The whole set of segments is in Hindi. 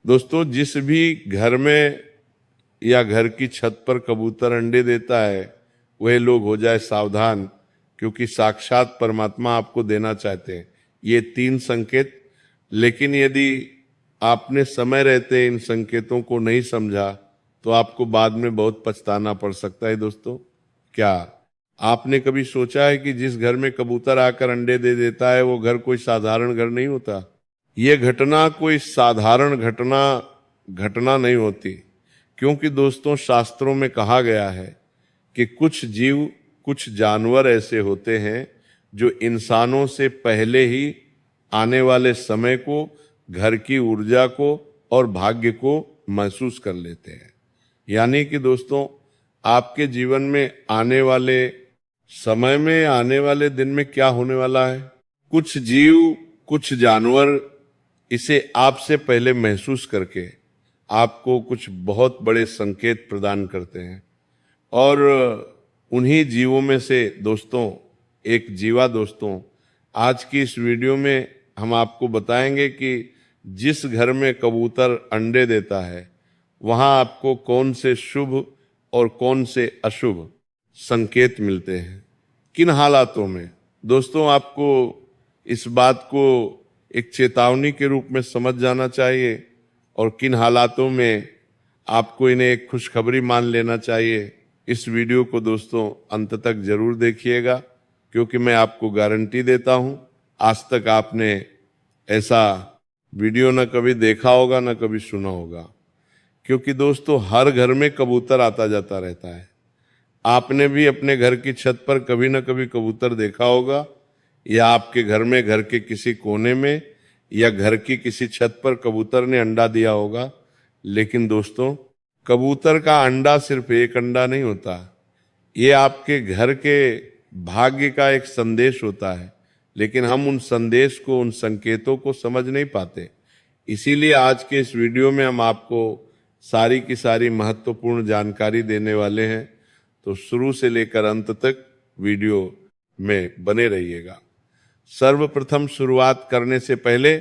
दोस्तों, जिस भी घर में या घर की छत पर कबूतर अंडे देता है वह लोग हो जाए सावधान, क्योंकि साक्षात परमात्मा आपको देना चाहते हैं ये 3 संकेत। लेकिन यदि आपने समय रहते इन संकेतों को नहीं समझा तो आपको बाद में बहुत पछताना पड़ सकता है। दोस्तों, क्या आपने कभी सोचा है कि जिस घर में कबूतर आकर अंडे दे देता है वो घर कोई साधारण घर नहीं होता। ये घटना कोई साधारण घटना नहीं होती, क्योंकि दोस्तों शास्त्रों में कहा गया है कि कुछ जीव, कुछ जानवर ऐसे होते हैं जो इंसानों से पहले ही आने वाले समय को, घर की ऊर्जा को और भाग्य को महसूस कर लेते हैं। यानी कि दोस्तों, आपके जीवन में आने वाले समय में, आने वाले दिन में क्या होने वाला है, कुछ जीव, कुछ जानवर इसे आपसे पहले महसूस करके आपको कुछ बहुत बड़े संकेत प्रदान करते हैं। और उन्हीं जीवों में से दोस्तों एक जीवा दोस्तों, आज की इस वीडियो में हम आपको बताएंगे कि जिस घर में कबूतर अंडे देता है वहां आपको कौन से शुभ और कौन से अशुभ संकेत मिलते हैं, किन हालातों में। दोस्तों, आपको इस बात को एक चेतावनी के रूप में समझ जाना चाहिए और किन हालातों में आपको इन्हें एक खुशखबरी मान लेना चाहिए। इस वीडियो को दोस्तों अंत तक जरूर देखिएगा, क्योंकि मैं आपको गारंटी देता हूं आज तक आपने ऐसा वीडियो न कभी देखा होगा न कभी सुना होगा। क्योंकि दोस्तों हर घर में कबूतर आता जाता रहता है। आपने भी अपने घर की छत पर कभी न कभी कबूतर देखा होगा, या आपके घर में, घर के किसी कोने में या घर की किसी छत पर कबूतर ने अंडा दिया होगा। लेकिन दोस्तों, कबूतर का अंडा सिर्फ एक अंडा नहीं होता, ये आपके घर के भाग्य का एक संदेश होता है। लेकिन हम उन संदेश को, उन संकेतों को समझ नहीं पाते। इसीलिए आज के इस वीडियो में हम आपको सारी की सारी महत्वपूर्ण जानकारी देने वाले हैं। तो शुरू से लेकर अंत तक वीडियो में बने रहिएगा। सर्वप्रथम शुरुआत करने से पहले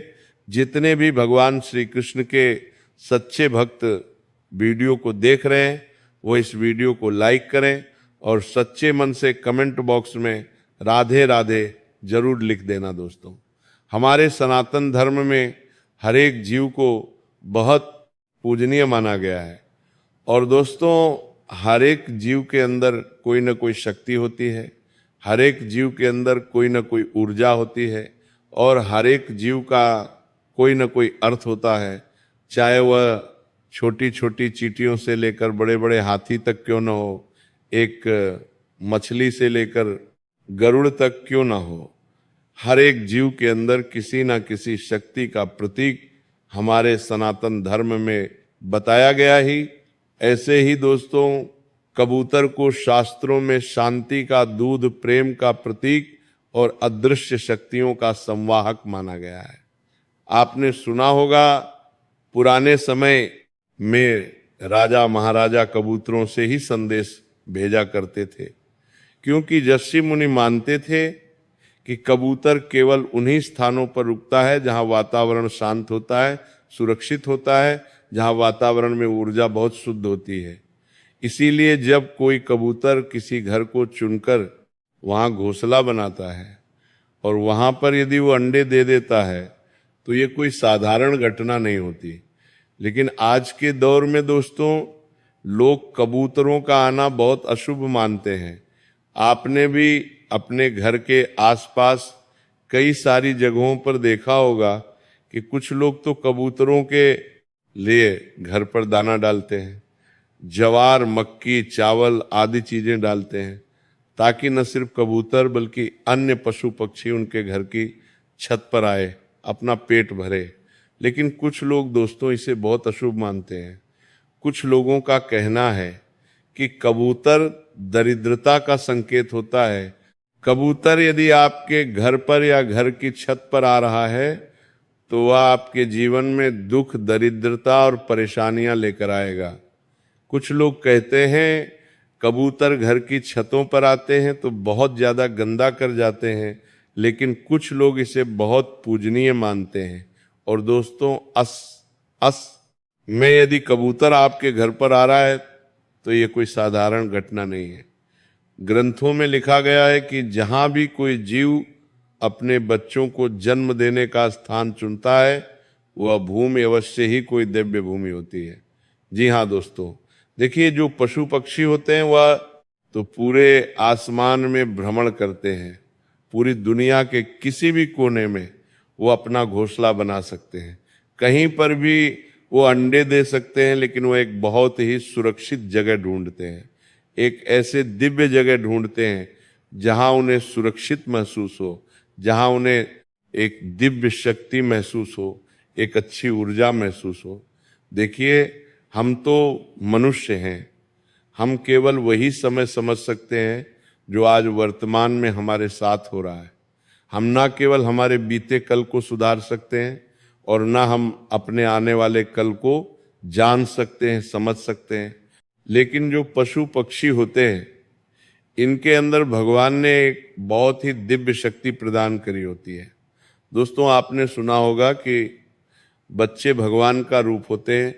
जितने भी भगवान श्री कृष्ण के सच्चे भक्त वीडियो को देख रहे हैं वो इस वीडियो को लाइक करें और सच्चे मन से कमेंट बॉक्स में राधे राधे जरूर लिख देना। दोस्तों, हमारे सनातन धर्म में हर एक जीव को बहुत पूजनीय माना गया है। और दोस्तों, हर एक जीव के अंदर कोई ना कोई शक्ति होती है, हर एक जीव के अंदर कोई ना कोई ऊर्जा होती है और हर एक जीव का कोई ना कोई अर्थ होता है। चाहे वह छोटी छोटी चींटियों से लेकर बड़े बड़े हाथी तक क्यों ना हो, एक मछली से लेकर गरुड़ तक क्यों ना हो, हर एक जीव के अंदर किसी ना किसी शक्ति का प्रतीक हमारे सनातन धर्म में बताया गया ही। ऐसे ही दोस्तों, कबूतर को शास्त्रों में शांति का दूध, प्रेम का प्रतीक और अदृश्य शक्तियों का संवाहक माना गया है। आपने सुना होगा पुराने समय में राजा महाराजा कबूतरों से ही संदेश भेजा करते थे, क्योंकि ऋषि मुनि मानते थे कि कबूतर केवल उन्हीं स्थानों पर रुकता है जहां वातावरण शांत होता है, सुरक्षित होता है, जहां वातावरण में ऊर्जा बहुत शुद्ध होती है। इसीलिए जब कोई कबूतर किसी घर को चुनकर वहां घोंसला बनाता है और वहां पर यदि वो अंडे दे देता है तो ये कोई साधारण घटना नहीं होती। लेकिन आज के दौर में दोस्तों, लोग कबूतरों का आना बहुत अशुभ मानते हैं। आपने भी अपने घर के आसपास कई सारी जगहों पर देखा होगा कि कुछ लोग तो कबूतरों के लिए घर पर दाना डालते हैं, ज्वार, मक्की, चावल आदि चीजें डालते हैं, ताकि न सिर्फ कबूतर बल्कि अन्य पशु पक्षी उनके घर की छत पर आए, अपना पेट भरे। लेकिन कुछ लोग दोस्तों इसे बहुत अशुभ मानते हैं। कुछ लोगों का कहना है कि कबूतर दरिद्रता का संकेत होता है। कबूतर यदि आपके घर पर या घर की छत पर आ रहा है तो वह आपके जीवन में दुख, दरिद्रता और परेशानियां लेकर आएगा। कुछ लोग कहते हैं कबूतर घर की छतों पर आते हैं तो बहुत ज्यादा गंदा कर जाते हैं, लेकिन कुछ लोग इसे बहुत पूजनीय मानते हैं। और दोस्तों, में यदि कबूतर आपके घर पर आ रहा है तो ये कोई साधारण घटना नहीं है। ग्रंथों में लिखा गया है कि जहां भी कोई जीव अपने बच्चों को जन्म देने का स्थान चुनता है वह भूमि अवश्य ही कोई दिव्य भूमि होती है। जी हाँ दोस्तों, देखिए जो पशु पक्षी होते हैं वह तो पूरे आसमान में भ्रमण करते हैं, पूरी दुनिया के किसी भी कोने में वो अपना घोंसला बना सकते हैं, कहीं पर भी वो अंडे दे सकते हैं, लेकिन वो एक बहुत ही सुरक्षित जगह ढूंढते हैं, एक ऐसे दिव्य जगह ढूंढते हैं जहां उन्हें सुरक्षित महसूस हो, जहां उन्हें एक दिव्य शक्ति महसूस हो, एक अच्छी ऊर्जा महसूस हो। देखिए हम तो मनुष्य हैं, हम केवल वही समय समझ सकते हैं जो आज वर्तमान में हमारे साथ हो रहा है। हम ना केवल हमारे बीते कल को सुधार सकते हैं और ना हम अपने आने वाले कल को जान सकते हैं, समझ सकते हैं, लेकिन जो पशु पक्षी होते हैं इनके अंदर भगवान ने एक बहुत ही दिव्य शक्ति प्रदान करी होती है। दोस्तों आपने सुना होगा कि बच्चे भगवान का रूप होते हैं,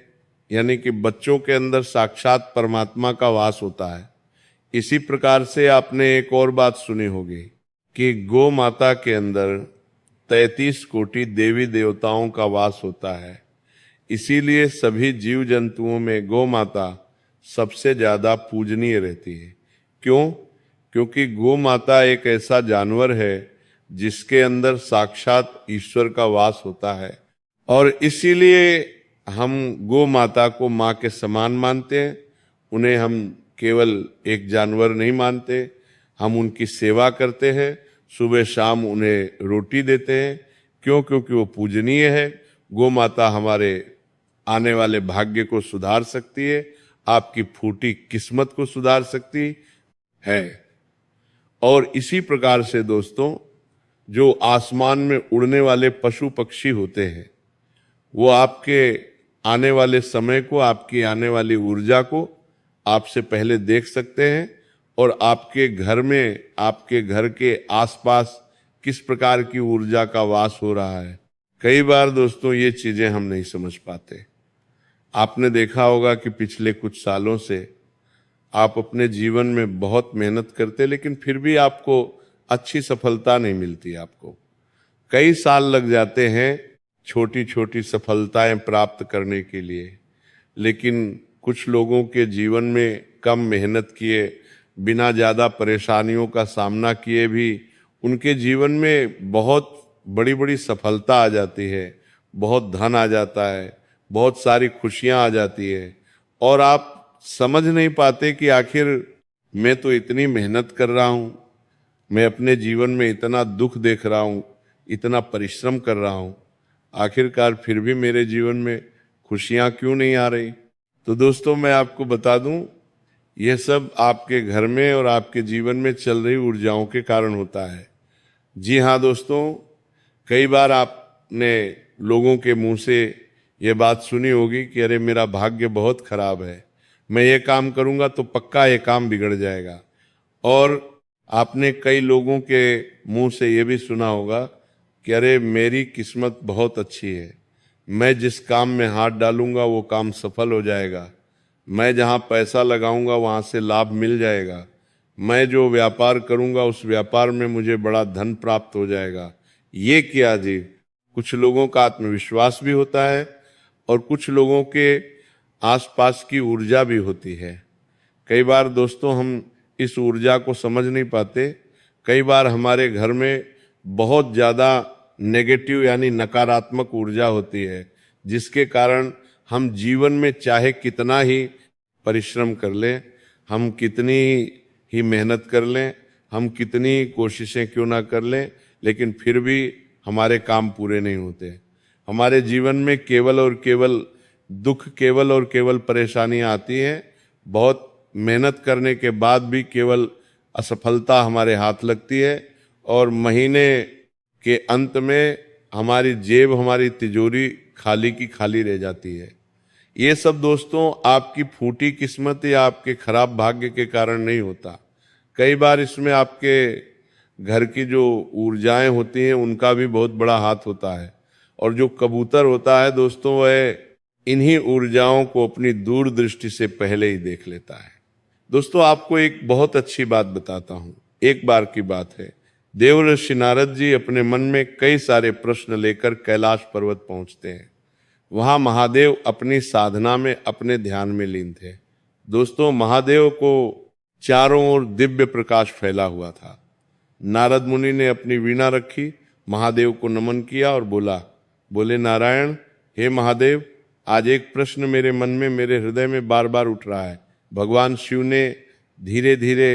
यानी कि बच्चों के अंदर साक्षात परमात्मा का वास होता है। इसी प्रकार से आपने एक और बात सुनी होगी कि गौ माता के अंदर 33 कोटि देवी देवताओं का वास होता है। इसीलिए सभी जीव जंतुओं में गौ माता सबसे ज्यादा पूजनीय रहती है। क्यों? क्योंकि गौ माता एक ऐसा जानवर है जिसके अंदर साक्षात ईश्वर का वास होता है, और इसीलिए हम गौ माता को माँ के समान मानते हैं। उन्हें हम केवल एक जानवर नहीं मानते, हम उनकी सेवा करते हैं, सुबह शाम उन्हें रोटी देते हैं। क्यों? क्योंकि वो पूजनीय है। गौ माता हमारे आने वाले भाग्य को सुधार सकती है, आपकी फूटी किस्मत को सुधार सकती है। और इसी प्रकार से दोस्तों जो आसमान में उड़ने वाले पशु पक्षी होते हैं वो आपके आने वाले समय को, आपकी आने वाली ऊर्जा को आपसे पहले देख सकते हैं, और आपके घर में, आपके घर के आसपास किस प्रकार की ऊर्जा का वास हो रहा है। कई बार दोस्तों ये चीजें हम नहीं समझ पाते। आपने देखा होगा कि पिछले कुछ सालों से आप अपने जीवन में बहुत मेहनत करते, लेकिन फिर भी आपको अच्छी सफलता नहीं मिलती। आपको कई साल लग जाते हैं छोटी छोटी सफलताएं प्राप्त करने के लिए, लेकिन कुछ लोगों के जीवन में कम मेहनत किए, बिना ज़्यादा परेशानियों का सामना किए भी उनके जीवन में बहुत बड़ी बड़ी सफलता आ जाती है, बहुत धन आ जाता है, बहुत सारी खुशियां आ जाती है, और आप समझ नहीं पाते कि आखिर मैं तो इतनी मेहनत कर रहा हूँ, मैं अपने जीवन में इतना दुख देख रहा हूँ, इतना परिश्रम कर रहा हूँ, आखिरकार फिर भी मेरे जीवन में खुशियां क्यों नहीं आ रही। तो दोस्तों मैं आपको बता दूं, यह सब आपके घर में और आपके जीवन में चल रही ऊर्जाओं के कारण होता है। जी हाँ दोस्तों, कई बार आपने लोगों के मुंह से यह बात सुनी होगी कि अरे मेरा भाग्य बहुत खराब है, मैं ये काम करूंगा तो पक्का ये काम बिगड़ जाएगा। और आपने कई लोगों के मुंह से ये भी सुना होगा कि अरे मेरी किस्मत बहुत अच्छी है, मैं जिस काम में हाथ डालूंगा वो काम सफल हो जाएगा, मैं जहाँ पैसा लगाऊंगा वहाँ से लाभ मिल जाएगा, मैं जो व्यापार करूंगा उस व्यापार में मुझे बड़ा धन प्राप्त हो जाएगा। ये किया जी, कुछ लोगों का आत्मविश्वास भी होता है और कुछ लोगों के आसपास की ऊर्जा भी होती है। कई बार दोस्तों हम इस ऊर्जा को समझ नहीं पाते। कई बार हमारे घर में बहुत ज़्यादा नेगेटिव यानी नकारात्मक ऊर्जा होती है, जिसके कारण हम जीवन में चाहे कितना ही परिश्रम कर लें, हम कितनी ही मेहनत कर लें, हम कितनी कोशिशें क्यों ना कर लें, लेकिन फिर भी हमारे काम पूरे नहीं होते। हमारे जीवन में केवल और केवल दुख, केवल और केवल परेशानियां आती हैं। बहुत मेहनत करने के बाद भी केवल असफलता हमारे हाथ लगती है, और महीने के अंत में हमारी जेब, हमारी तिजोरी खाली की खाली रह जाती है। ये सब दोस्तों आपकी फूटी किस्मत या आपके खराब भाग्य के कारण नहीं होता। कई बार इसमें आपके घर की जो ऊर्जाएं होती हैं उनका भी बहुत बड़ा हाथ होता है। और जो कबूतर होता है दोस्तों, वह इन्हीं ऊर्जाओं को अपनी दूरदृष्टि से पहले ही देख लेता है। दोस्तों, आपको एक बहुत अच्छी बात बताता हूं। एक बार की बात है, देवर्षि नारद जी अपने मन में कई सारे प्रश्न लेकर कैलाश पर्वत पहुंचते हैं। वहां महादेव अपनी साधना में, अपने ध्यान में लीन थे। दोस्तों, महादेव को चारों ओर दिव्य प्रकाश फैला हुआ था। नारद मुनि ने अपनी वीणा रखी, महादेव को नमन किया और बोले नारायण, हे महादेव, आज एक प्रश्न मेरे मन में, मेरे हृदय में बार बार उठ रहा है। भगवान शिव ने धीरे धीरे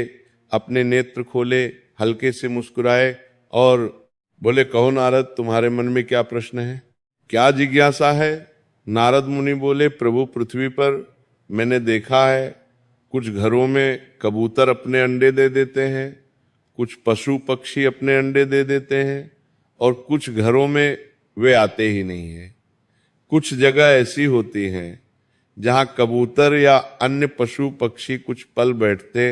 अपने नेत्र खोले, हल्के से मुस्कुराए और बोले, कहो नारद, तुम्हारे मन में क्या प्रश्न है, क्या जिज्ञासा है? नारद मुनि बोले, प्रभु, पृथ्वी पर मैंने देखा है कुछ घरों में कबूतर अपने अंडे दे देते हैं, कुछ पशु पक्षी अपने अंडे दे देते हैं, और कुछ घरों में वे आते ही नहीं हैं। कुछ जगह ऐसी होती हैं जहां कबूतर या अन्य पशु पक्षी कुछ पल बैठते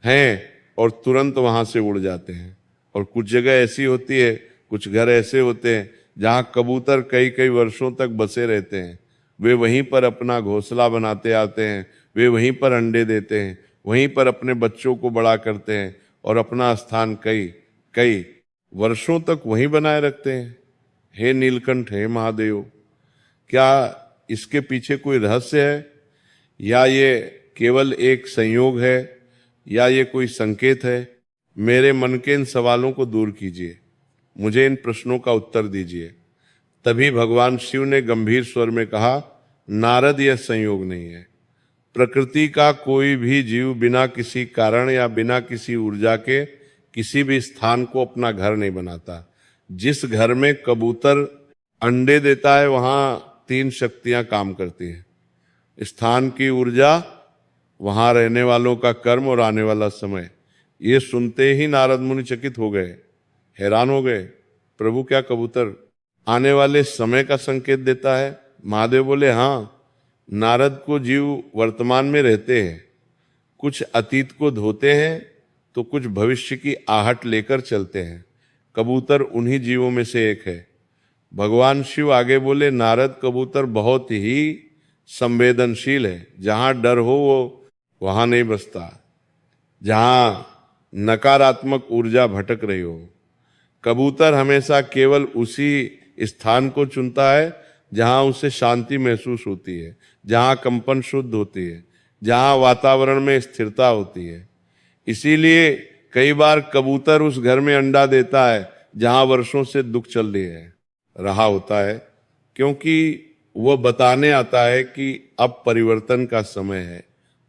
हैं और तुरंत वहां से उड़ जाते हैं, और कुछ जगह ऐसी होती है, कुछ घर ऐसे होते हैं जहां कबूतर कई कई वर्षों तक बसे रहते हैं। वे वहीं पर अपना घोंसला बनाते आते हैं, वे वहीं पर अंडे देते हैं, वहीं पर अपने बच्चों को बड़ा करते हैं और अपना स्थान कई कई वर्षों तक वहीं बनाए रखते हैं। हे नीलकंठ, हे महादेव, क्या इसके पीछे कोई रहस्य है, या ये केवल एक संयोग है, या ये कोई संकेत है? मेरे मन के इन सवालों को दूर कीजिए, मुझे इन प्रश्नों का उत्तर दीजिए। तभी भगवान शिव ने गंभीर स्वर में कहा, नारद, यह संयोग नहीं है। प्रकृति का कोई भी जीव बिना किसी कारण या बिना किसी ऊर्जा के किसी भी स्थान को अपना घर नहीं बनाता। जिस घर में कबूतर अंडे देता है वहां 3 शक्तियां काम करती हैं। स्थान की ऊर्जा, वहां रहने वालों का कर्म और आने वाला समय। ये सुनते ही नारद मुनि चकित हो गए, हैरान हो गए। प्रभु, क्या कबूतर आने वाले समय का संकेत देता है? महादेव बोले, हाँ, नारद को जीव वर्तमान में रहते हैं, कुछ अतीत को धोते हैं तो कुछ भविष्य की आहट लेकर चलते हैं। कबूतर उन्हीं जीवों में से एक है। भगवान शिव आगे बोले, नारद, कबूतर बहुत ही संवेदनशील है। जहां डर हो वो वहां नहीं बसता, जहां नकारात्मक ऊर्जा भटक रही हो। कबूतर हमेशा केवल उसी स्थान को चुनता है जहां उसे शांति महसूस होती है, जहां कंपन शुद्ध होती है, जहां वातावरण में स्थिरता होती है। इसीलिए कई बार कबूतर उस घर में अंडा देता है जहां वर्षों से दुख चल रहा होता है, क्योंकि वह बताने आता है कि अब परिवर्तन का समय है।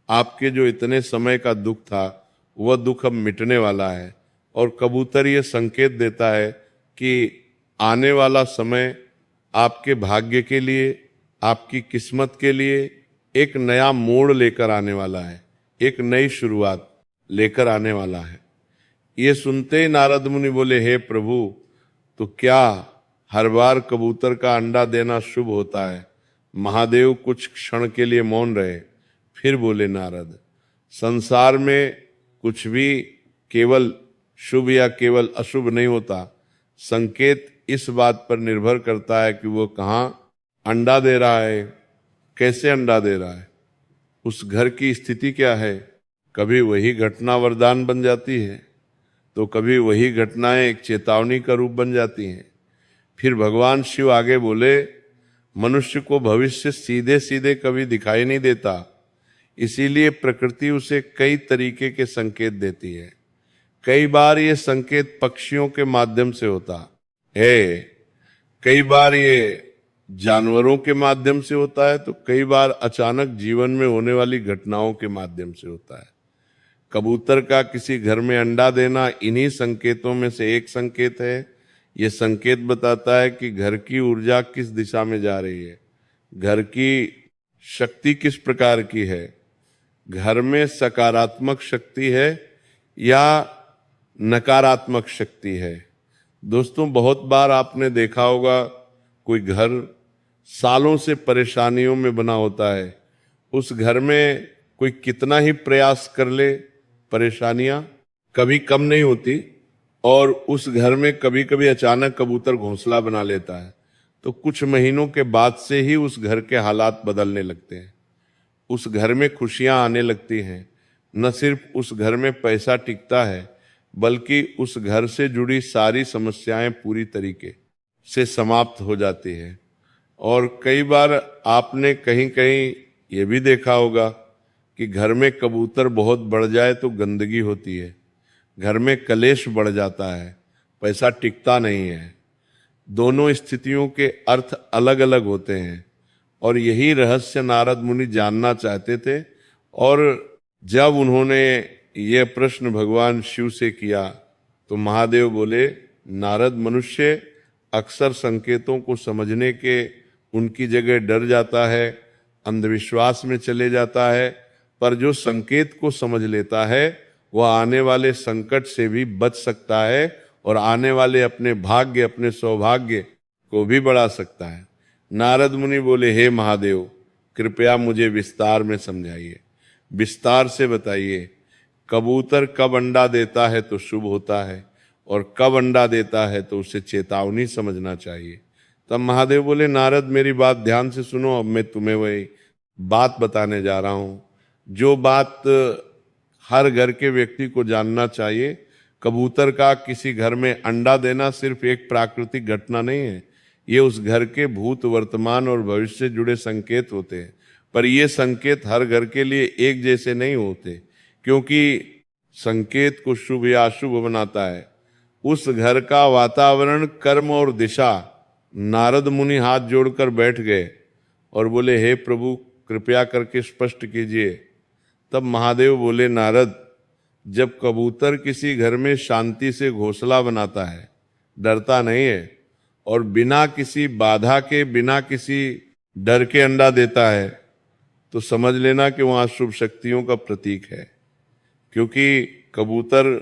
आपके जो इतने समय का दुख था, वह दुख अब मिटने वाला है। और कबूतर ये संकेत देता है कि आने वाला समय आपके भाग्य के लिए, आपकी किस्मत के लिए एक नया मोड़ लेकर आने वाला है, एक नई शुरुआत लेकर आने वाला है। ये सुनते ही नारद मुनि बोले, हे प्रभु, तो क्या हर बार कबूतर का अंडा देना शुभ होता है? महादेव कुछ क्षण के लिए मौन रहे, फिर बोले, नारद, संसार में कुछ भी केवल शुभ या केवल अशुभ नहीं होता। संकेत इस बात पर निर्भर करता है कि वो कहाँ अंडा दे रहा है, कैसे अंडा दे रहा है, उस घर की स्थिति क्या है। कभी वही घटना वरदान बन जाती है, तो कभी वही घटनाएं एक चेतावनी का रूप बन जाती हैं। फिर भगवान शिव आगे बोले, मनुष्य को भविष्य सीधे सीधे कभी दिखाई नहीं देता, इसीलिए प्रकृति उसे कई तरीके के संकेत देती है। कई बार ये संकेत पक्षियों के माध्यम से होता है, कई बार ये जानवरों के माध्यम से होता है, तो कई बार अचानक जीवन में होने वाली घटनाओं के माध्यम से होता है। कबूतर का किसी घर में अंडा देना इन्हीं संकेतों में से एक संकेत है। ये संकेत बताता है कि घर की ऊर्जा किस दिशा में जा रही है, घर की शक्ति किस प्रकार की है, घर में सकारात्मक शक्ति है या नकारात्मक शक्ति है। दोस्तों, बहुत बार आपने देखा होगा कोई घर सालों से परेशानियों में बना होता है, उस घर में कोई कितना ही प्रयास कर ले, परेशानियां कभी कम नहीं होती, और उस घर में कभी कभी अचानक कबूतर घोंसला बना लेता है। तो कुछ महीनों के बाद से ही उस घर के हालात बदलने लगते हैं, उस घर में खुशियां आने लगती हैं। न सिर्फ उस घर में पैसा टिकता है, बल्कि उस घर से जुड़ी सारी समस्याएं पूरी तरीके से समाप्त हो जाती है। और कई बार आपने कहीं कहीं ये भी देखा होगा कि घर में कबूतर बहुत बढ़ जाए तो गंदगी होती है, घर में कलेश बढ़ जाता है, पैसा टिकता नहीं है। दोनों स्थितियों के अर्थ अलग अलग होते हैं और यही रहस्य नारद मुनि जानना चाहते थे। और जब उन्होंने ये प्रश्न भगवान शिव से किया तो महादेव बोले, नारद मनुष्य अक्सर संकेतों को समझने के उनकी जगह डर जाता है, अंधविश्वास में चले जाता है, पर जो संकेत को समझ लेता है वह आने वाले संकट से भी बच सकता है और आने वाले अपने भाग्य, अपने सौभाग्य को भी बढ़ा सकता है। नारद मुनि बोले, हे महादेव, कृपया मुझे विस्तार में समझाइए, विस्तार से बताइए, कबूतर कब अंडा देता है तो शुभ होता है और कब अंडा देता है तो उसे चेतावनी समझना चाहिए। तब महादेव बोले, नारद मेरी बात ध्यान से सुनो, अब मैं तुम्हें वही बात बताने जा रहा हूं जो बात हर घर के व्यक्ति को जानना चाहिए। कबूतर का किसी घर में अंडा देना सिर्फ एक प्राकृतिक घटना नहीं है, ये उस घर के भूत, वर्तमान और भविष्य से जुड़े संकेत होते हैं। पर ये संकेत हर घर के लिए एक जैसे नहीं होते, क्योंकि संकेत को शुभ या अशुभ बनाता है उस घर का वातावरण, कर्म और दिशा। नारद मुनि हाथ जोड़कर बैठ गए और बोले, हे प्रभु, कृपया करके स्पष्ट कीजिए। तब महादेव बोले, नारद, जब कबूतर किसी घर में शांति से घोंसला बनाता है, डरता नहीं है और बिना किसी बाधा के, बिना किसी डर के अंडा देता है, तो समझ लेना कि वहां शुभ शक्तियों का प्रतीक है। क्योंकि कबूतर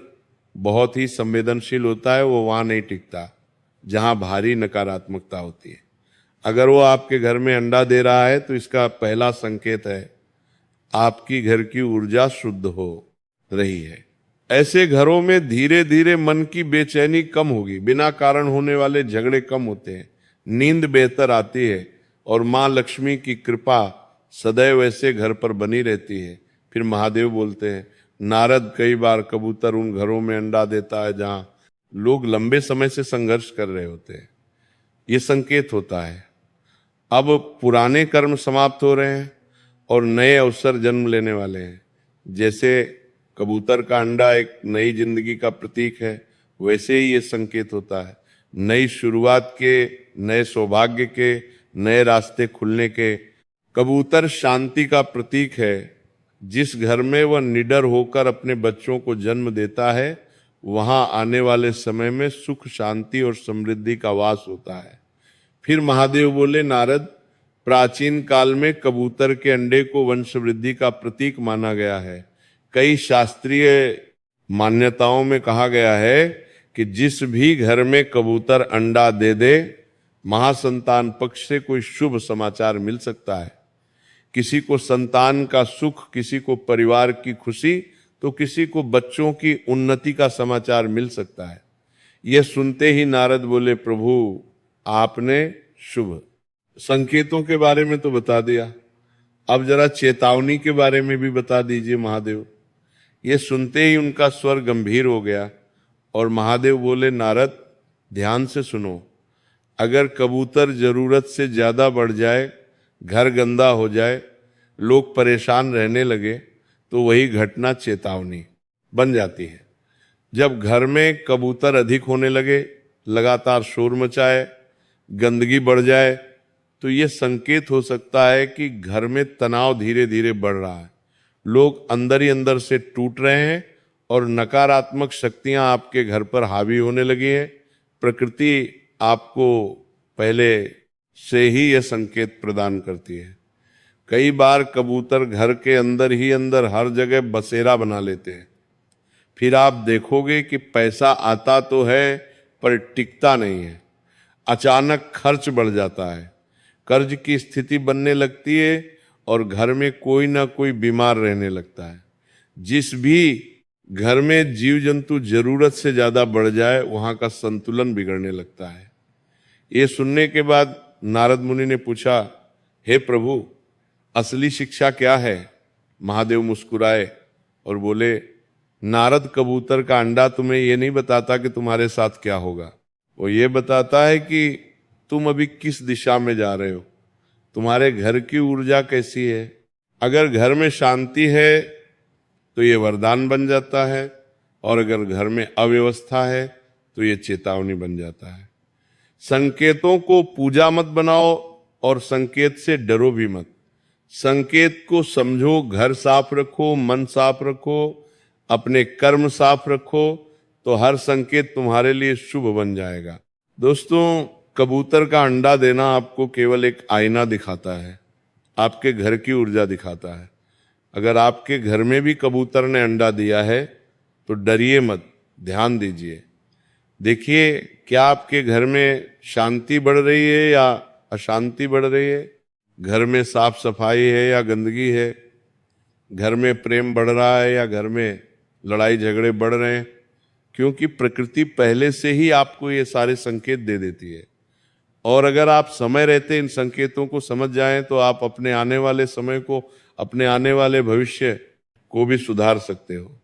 बहुत ही संवेदनशील होता है, वो वहां नहीं टिकता जहां भारी नकारात्मकता होती है। अगर वो आपके घर में अंडा दे रहा है तो इसका पहला संकेत है आपकी घर की ऊर्जा शुद्ध हो रही है। ऐसे घरों में धीरे धीरे मन की बेचैनी कम होगी, बिना कारण होने वाले झगड़े कम होते हैं, नींद बेहतर आती है और माँ लक्ष्मी की कृपा सदैव ऐसे घर पर बनी रहती है। फिर महादेव बोलते हैं, नारद, कई बार कबूतर उन घरों में अंडा देता है जहां लोग लंबे समय से संघर्ष कर रहे होते हैं। ये संकेत होता है अब पुराने कर्म समाप्त हो रहे हैं और नए अवसर जन्म लेने वाले हैं। जैसे कबूतर का अंडा एक नई जिंदगी का प्रतीक है, वैसे ही ये संकेत होता है नई शुरुआत के, नए सौभाग्य के, नए रास्ते खुलने के। कबूतर शांति का प्रतीक है। जिस घर में वह निडर होकर अपने बच्चों को जन्म देता है, वहां आने वाले समय में सुख, शांति और समृद्धि का वास होता है। फिर महादेव बोले, नारद, प्राचीन काल में कबूतर के अंडे को वंश वृद्धि का प्रतीक माना गया है। कई शास्त्रीय मान्यताओं में कहा गया है कि जिस भी घर में कबूतर अंडा दे दे, महासंतान पक्ष से कोई शुभ समाचार मिल सकता है। किसी को संतान का सुख, किसी को परिवार की खुशी, तो किसी को बच्चों की उन्नति का समाचार मिल सकता है। यह सुनते ही नारद बोले, प्रभु, आपने शुभ संकेतों के बारे में तो बता दिया, अब जरा चेतावनी के बारे में भी बता दीजिए महादेव। ये सुनते ही उनका स्वर गंभीर हो गया और महादेव बोले, नारद, ध्यान से सुनो। अगर कबूतर जरूरत से ज्यादा बढ़ जाए, घर गंदा हो जाए, लोग परेशान रहने लगे, तो वही घटना चेतावनी बन जाती है। जब घर में कबूतर अधिक होने लगे, लगातार शोर मचाए, गंदगी बढ़ जाए, तो ये संकेत हो सकता है कि घर में तनाव धीरे धीरे बढ़ रहा है, लोग अंदर ही अंदर से टूट रहे हैं और नकारात्मक शक्तियां आपके घर पर हावी होने लगी हैं। प्रकृति आपको पहले से ही यह संकेत प्रदान करती है। कई बार कबूतर घर के अंदर ही अंदर हर जगह बसेरा बना लेते हैं। फिर आप देखोगे कि पैसा आता तो है पर टिकता नहीं है, अचानक खर्च बढ़ जाता है, कर्ज की स्थिति बनने लगती है और घर में कोई ना कोई बीमार रहने लगता है। जिस भी घर में जीव जंतु जरूरत से ज्यादा बढ़ जाए, वहां का संतुलन बिगड़ने लगता है। ये सुनने के बाद नारद मुनि ने पूछा, हे प्रभु, असली शिक्षा क्या है? महादेव मुस्कुराए और बोले, नारद, कबूतर का अंडा तुम्हें ये नहीं बताता कि तुम्हारे साथ क्या होगा, वो ये बताता है कि तुम अभी किस दिशा में जा रहे हो, तुम्हारे घर की ऊर्जा कैसी है। अगर घर में शांति है तो ये वरदान बन जाता है, और अगर घर में अव्यवस्था है तो ये चेतावनी बन जाता है। संकेतों को पूजा मत बनाओ और संकेत से डरो भी मत। संकेत को समझो, घर साफ रखो, मन साफ रखो, अपने कर्म साफ रखो, तो हर संकेत तुम्हारे लिए शुभ बन जाएगा। दोस्तों, कबूतर का अंडा देना आपको केवल एक आईना दिखाता है, आपके घर की ऊर्जा दिखाता है। अगर आपके घर में भी कबूतर ने अंडा दिया है तो डरिए मत, ध्यान दीजिए, देखिए क्या आपके घर में शांति बढ़ रही है या अशांति बढ़ रही है, घर में साफ सफाई है या गंदगी है, घर में प्रेम बढ़ रहा है या घर में लड़ाई झगड़े बढ़ रहे हैं। क्योंकि प्रकृति पहले से ही आपको ये सारे संकेत दे देती है, और अगर आप समय रहते इन संकेतों को समझ जाएं तो आप अपने आने वाले समय को, अपने आने वाले भविष्य को भी सुधार सकते हो।